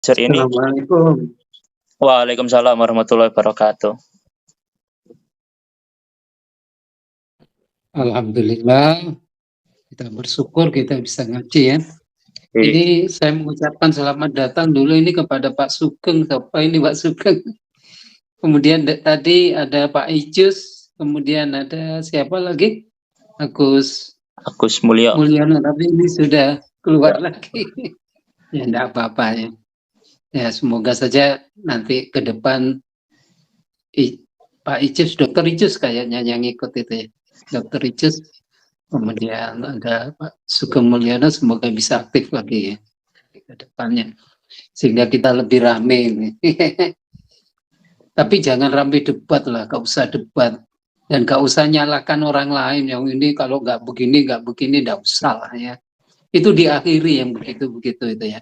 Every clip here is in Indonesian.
Sore ini. Assalamualaikum. Waalaikumsalam warahmatullahi wabarakatuh. Alhamdulillah, kita bersyukur kita bisa ngaji ya. Ini saya mengucapkan selamat datang dulu ini kepada Pak Sugeng. Siapa ini Pak Sugeng? Kemudian tadi ada Pak Ijus, kemudian ada siapa lagi? Agus Mulyono, tapi ini sudah keluar lagi. Ya enggak apa-apa ya. Ya semoga saja nanti ke depan Pak Ijus, Dokter Ijus kayaknya yang ikut itu ya. Dokter Ijus, kemudian ada Pak Sugeng Mulyono, semoga bisa aktif lagi ya ke depannya sehingga kita lebih rame ini. Tapi jangan rame debat lah, gak usah debat dan gak usah nyalakan orang lain yang ini kalau nggak begini nggak usah lah ya. Itu diakhiri yang begitu itu ya.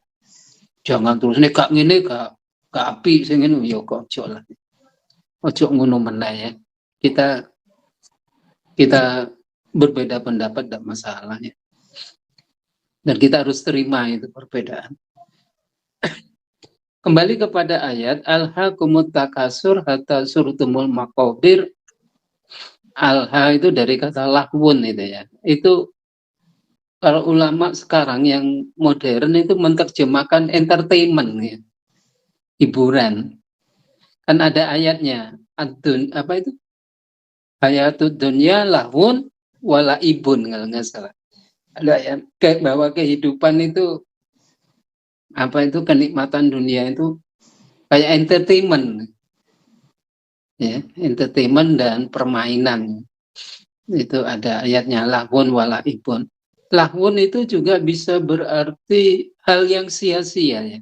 Jangan terus nih kak ini kak api sing ngene yo kok ojo lah. Ojo ngono meneh ya. Kita berbeda pendapat tidak masalah ya. Dan kita harus terima itu perbedaan. Kembali kepada ayat alhaakumut takasur hatta zurtumul maqabir. Alha itu dari kata lahwun itu ya. Itu kalau ulama sekarang yang modern itu menerjemahkan entertainment ya. Hiburan. Kan ada ayatnya. Apa itu? Hayatud dunya lahwun wala ibun kalau nggak salah. Ada ayat bahwa kehidupan itu apa itu kenikmatan dunia itu kayak entertainment ya, entertainment dan permainan. Itu ada ayatnya lahwun wala ibun. Lahwun itu juga bisa berarti hal yang sia-sia ya.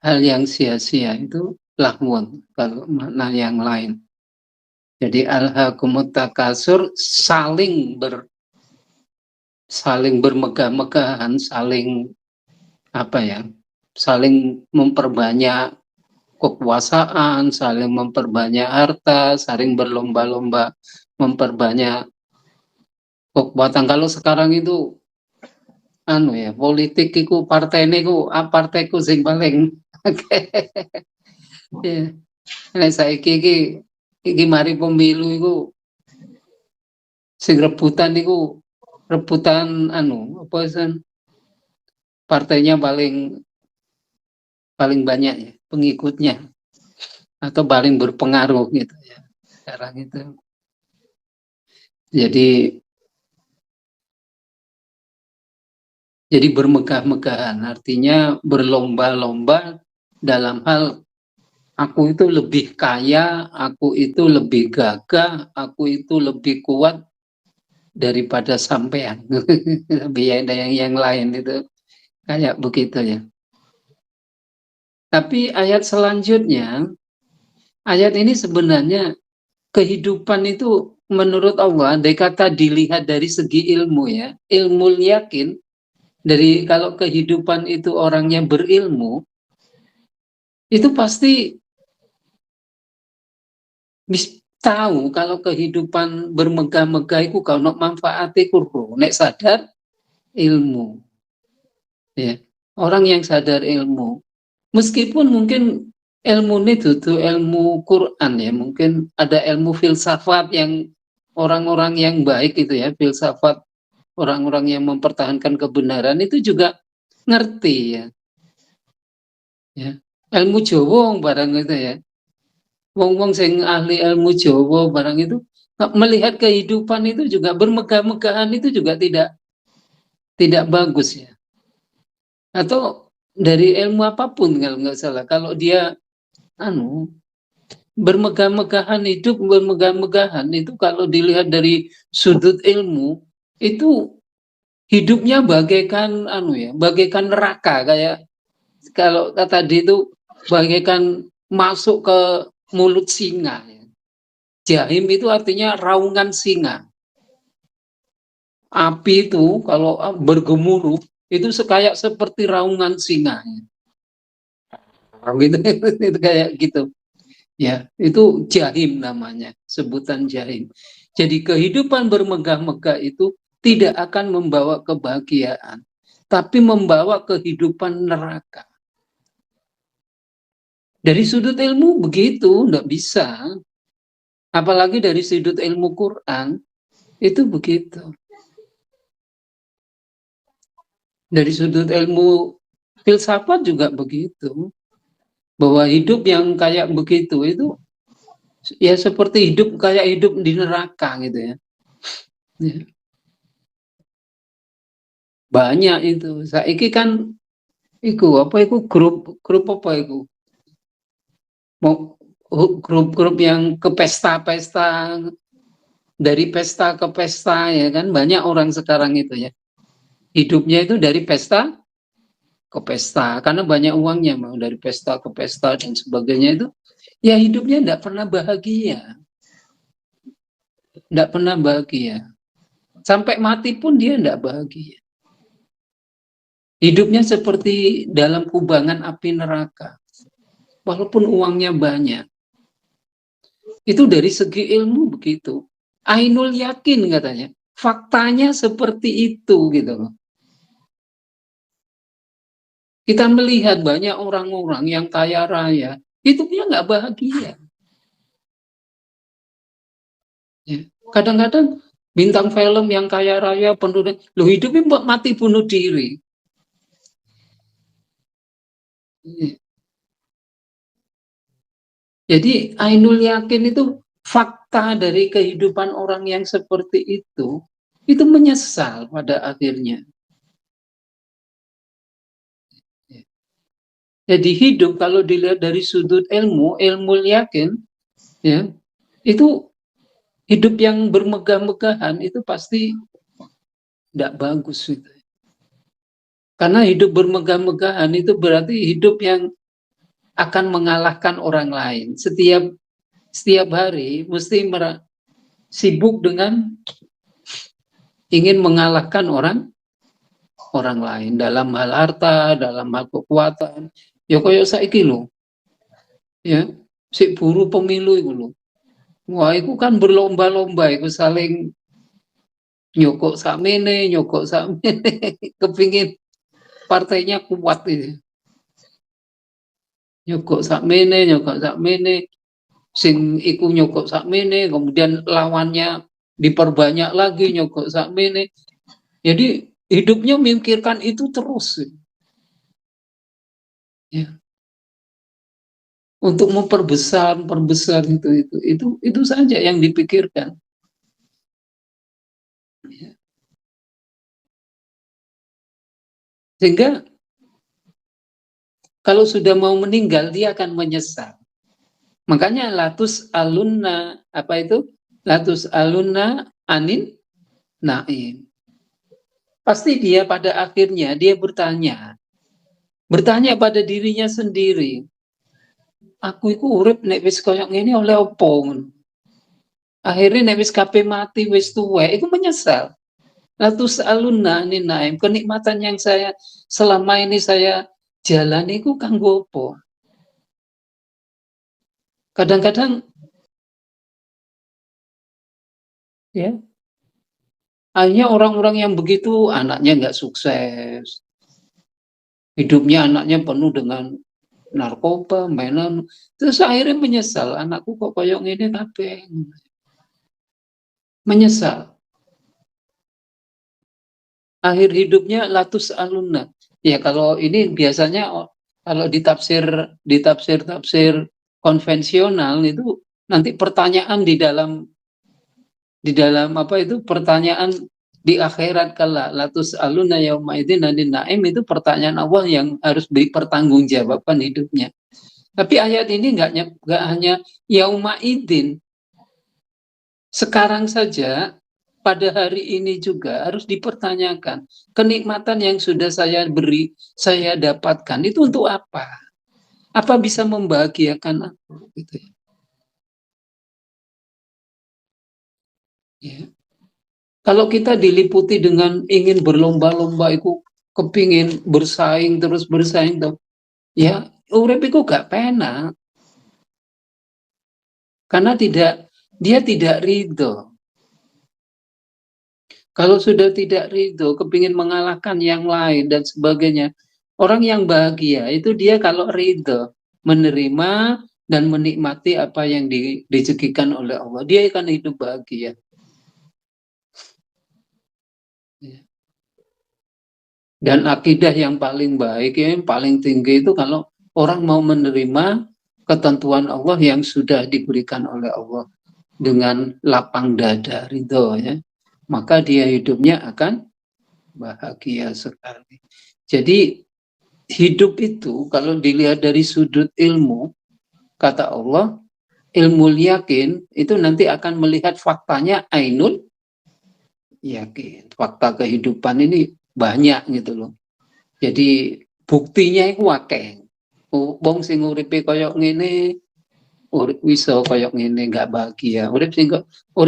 Hal yang sia-sia itu lahwun kalau makna yang lain. Jadi alhaakumut takasur saling bermegah-megahan, saling apa ya? Saling memperbanyak kekuasaan, saling memperbanyak harta, saling berlomba-lomba memperbanyak kekuatan. Kalau sekarang itu ya politik itu partai niku partaiku sing paling ya. Nek saiki iki mari pemilu iku sing rebutan niku rebutan apa sih partainya paling banyak ya pengikutnya atau paling berpengaruh gitu ya sekarang itu. Jadi bermegah-megahan artinya berlomba-lomba dalam hal aku itu lebih kaya, aku itu lebih gagah, aku itu lebih kuat daripada sampean. Lebih ada yang lain itu kayak begitu ya. Tapi ayat selanjutnya, ayat ini sebenarnya kehidupan itu menurut Allah, andai kata dilihat dari segi ilmu ya, ilmu yakin, dari kalau kehidupan itu orangnya berilmu, itu pasti bisa tahu kalau kehidupan bermegah-megah itu kalau manfaatnya kurang, nek sadar ilmu. Ya, orang yang sadar ilmu, meskipun mungkin ilmu ini itu ilmu Quran ya, mungkin ada ilmu filsafat yang orang-orang yang baik itu ya, filsafat orang-orang yang mempertahankan kebenaran itu juga ngerti ya. Ya, ilmu Jawa barang itu ya. Wong-wong sing ahli ilmu Jawa barang itu melihat kehidupan itu juga bermegah-megahan itu juga tidak bagus ya. Atau dari ilmu apapun kalau nggak salah, kalau dia bermegah-megahan hidup, bermegah-megahan itu kalau dilihat dari sudut ilmu itu hidupnya bagaikan bagaikan neraka, kayak kalau tadi itu bagaikan masuk ke mulut singa. Jahim itu artinya raungan singa. Api itu kalau bergemuruh itu kayak seperti raungan singa. Gitu, itu kayak gitu. Ya, itu jahim namanya, sebutan jahim. Jadi kehidupan bermegah-megah itu tidak akan membawa kebahagiaan, tapi membawa kehidupan neraka. Dari sudut ilmu begitu, nggak bisa. Apalagi dari sudut ilmu Quran, itu begitu. Dari sudut ilmu filsafat juga begitu. Bahwa hidup yang kayak begitu itu ya seperti hidup kayak hidup di neraka gitu ya. Ya. Banyak itu. Saiki kan iku apa iku grup apa iku? Mau grup-grup yang ke pesta-pesta, dari pesta ke pesta ya kan, banyak orang sekarang itu ya. Hidupnya itu dari pesta ke pesta karena banyak uangnya, mau dari pesta ke pesta dan sebagainya itu. Ya hidupnya tidak pernah bahagia. Tidak pernah bahagia. Sampai mati pun dia tidak bahagia. Hidupnya seperti dalam kubangan api neraka. Walaupun uangnya banyak. Itu dari segi ilmu begitu. Ainul yakin katanya. Faktanya seperti itu gitu loh. Kita melihat banyak orang-orang yang kaya raya, hidupnya nggak bahagia. Ya. Kadang-kadang bintang film yang kaya raya penuh, lo hidupnya mati bunuh diri. Ya. Jadi ainul yakin itu fakta dari kehidupan orang yang seperti itu menyesal pada akhirnya. Jadi hidup kalau dilihat dari sudut ilmu yakin, ya itu hidup yang bermegah-megahan itu pasti tidak bagus gitu. Karena hidup bermegah-megahan itu berarti hidup yang akan mengalahkan orang lain. Setiap hari mesti sibuk dengan ingin mengalahkan orang lain dalam hal harta, dalam hal kekuatan. Ya koyo saiki lho. Ya, si buru pemilu itu lho. Wah, itu kan berlomba-lomba itu saling nyokok sakmene, kepingin partainya kuat itu. Nyokok sakmene, sing iku nyokok sakmene, kemudian lawannya diperbanyak lagi nyokok sakmene. Jadi hidupnya memikirkan itu terus. Ya. Untuk memperbesar itu saja yang dipikirkan. Ya. Sehingga kalau sudah mau meninggal dia akan menyesal. Makanya latus alunna apa itu? Latus alunna anin naim. Pasti dia pada akhirnya dia bertanya pada dirinya sendiri. Aku itu urip nek wis koyo ngene oleh opo? Akhirnya nek wis kabeh mati wis tuwek itu menyesal. Latus alunna anin naim. Kenikmatan yang saya selama ini saya jalani itu kanggo opo? Kadang-kadang ya hanya orang-orang yang begitu anaknya nggak sukses, hidupnya anaknya penuh dengan narkoba, mainan, terus akhirnya menyesal, anakku kok koyok ini kabeh, menyesal. Akhir hidupnya latus alunna. Ya kalau ini biasanya kalau ditafsir konvensional itu nanti pertanyaan di dalam apa itu pertanyaan di akhirat kala latus aluna yauma idzin nanin naim itu pertanyaan awal yang harus dipertanggungjawabkan hidupnya. Tapi ayat ini nggak hanya yauma idzin, sekarang saja pada hari ini juga harus dipertanyakan kenikmatan yang sudah saya beri, saya dapatkan itu untuk apa? Apa bisa membahagiakan aku? Gitu ya. Ya. Kalau kita diliputi dengan ingin berlomba-lomba itu kepingin bersaing terus bersaing tuh, ya urip itu gak penak karena dia tidak ridho. Kalau sudah tidak ridho, kepingin mengalahkan yang lain dan sebagainya, orang yang bahagia itu dia kalau ridho. menerima dan menikmati apa yang direzekikan oleh Allah. Dia akan hidup bahagia. Dan akidah yang paling baik, yang paling tinggi itu kalau orang mau menerima ketentuan Allah yang sudah diberikan oleh Allah dengan lapang dada, ridho, ya, maka dia hidupnya akan bahagia sekali. Jadi hidup itu kalau dilihat dari sudut ilmu, kata Allah, ilmu yakin itu nanti akan melihat faktanya ainul yakin. Fakta kehidupan ini banyak gitu loh. Jadi buktinya itu akeh. Wong sing uripe koyok ngene, urip wiso koyok ngene nggak bahagia. Urip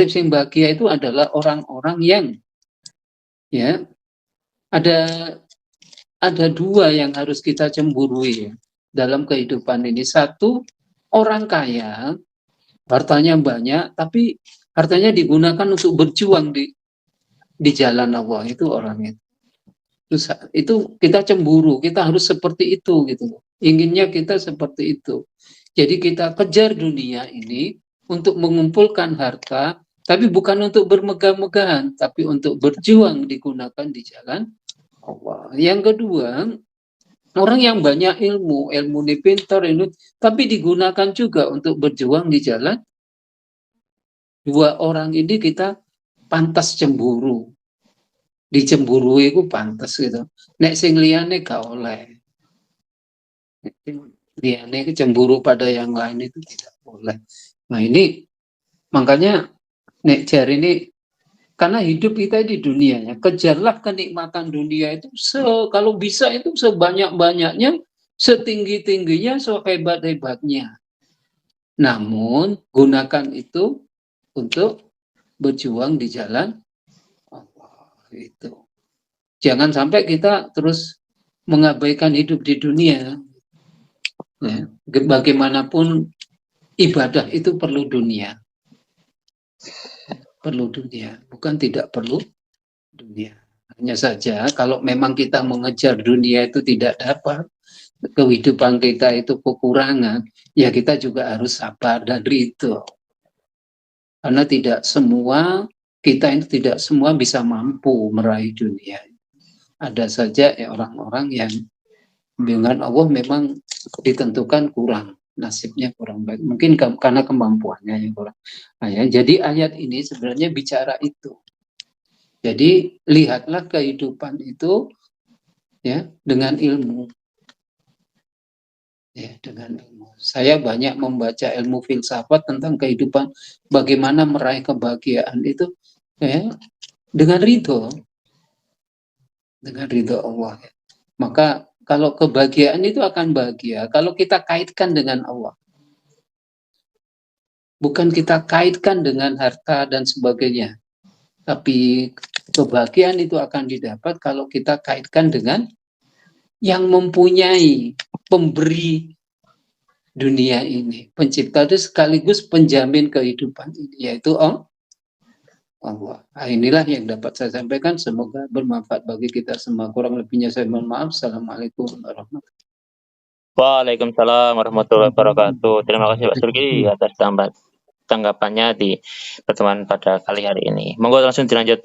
sing bahagia itu adalah orang-orang yang, ya, ada dua yang harus kita cemburui, ya, dalam kehidupan ini. Satu, orang kaya, hartanya banyak, tapi hartanya digunakan untuk berjuang di jalan Allah. Itu orang itu kita cemburu, kita harus seperti itu gitu. Inginnya kita seperti itu. Jadi kita kejar dunia ini untuk mengumpulkan harta, tapi bukan untuk bermegah-megahan, tapi untuk berjuang digunakan di jalan Allah. Yang kedua, orang yang banyak ilmu ini pintar, tapi digunakan juga untuk berjuang di jalan. Dua orang ini kita pantas cemburu. Dicemburui itu pantas gitu. Nek sing liyane gak oleh. Liyane cemburu pada yang lain itu tidak boleh. Nah ini makanya nek jari ini, karena hidup kita di dunia, ya, kejarlah kenikmatan dunia itu kalau bisa itu sebanyak-banyaknya, setinggi-tingginya, sehebat-hebatnya. Namun gunakan itu untuk berjuang di jalan Allah. Itu. Jangan sampai kita terus mengabaikan hidup di dunia. Ya, bagaimanapun ibadah itu perlu dunia. Perlu dunia, bukan tidak perlu dunia. Hanya saja kalau memang kita mengejar dunia itu tidak dapat, kehidupan kita itu kekurangan, ya kita juga harus sabar dan ridho. Karena tidak semua, kita itu tidak semua bisa mampu meraih dunia. Ada saja ya orang-orang yang dengan Allah memang ditentukan kurang, nasibnya kurang baik. Mungkin karena kemampuannya yang kurang. Nah, ya, jadi ayat ini sebenarnya bicara itu. Jadi lihatlah kehidupan itu, ya, dengan ilmu. Ya, dengan ilmu. Saya banyak membaca ilmu filsafat tentang kehidupan, bagaimana meraih kebahagiaan itu, ya, dengan ridho. Dengan ridho Allah. Maka kalau kebahagiaan itu akan bahagia kalau kita kaitkan dengan Allah. Bukan kita kaitkan dengan harta dan sebagainya. Tapi kebahagiaan itu akan didapat kalau kita kaitkan dengan yang mempunyai, pemberi dunia ini. Pencipta itu sekaligus penjamin kehidupan ini, yaitu Allah. Nah, inilah yang dapat saya sampaikan. Semoga bermanfaat bagi kita semua. Kurang lebihnya saya mohon maaf. Assalamualaikum warahmatullahi wabarakatuh. Waalaikumsalam warahmatullahi wabarakatuh. Terima kasih Pak Surki atas tanggapannya di pertemuan pada kali hari ini. Monggo langsung dilanjut.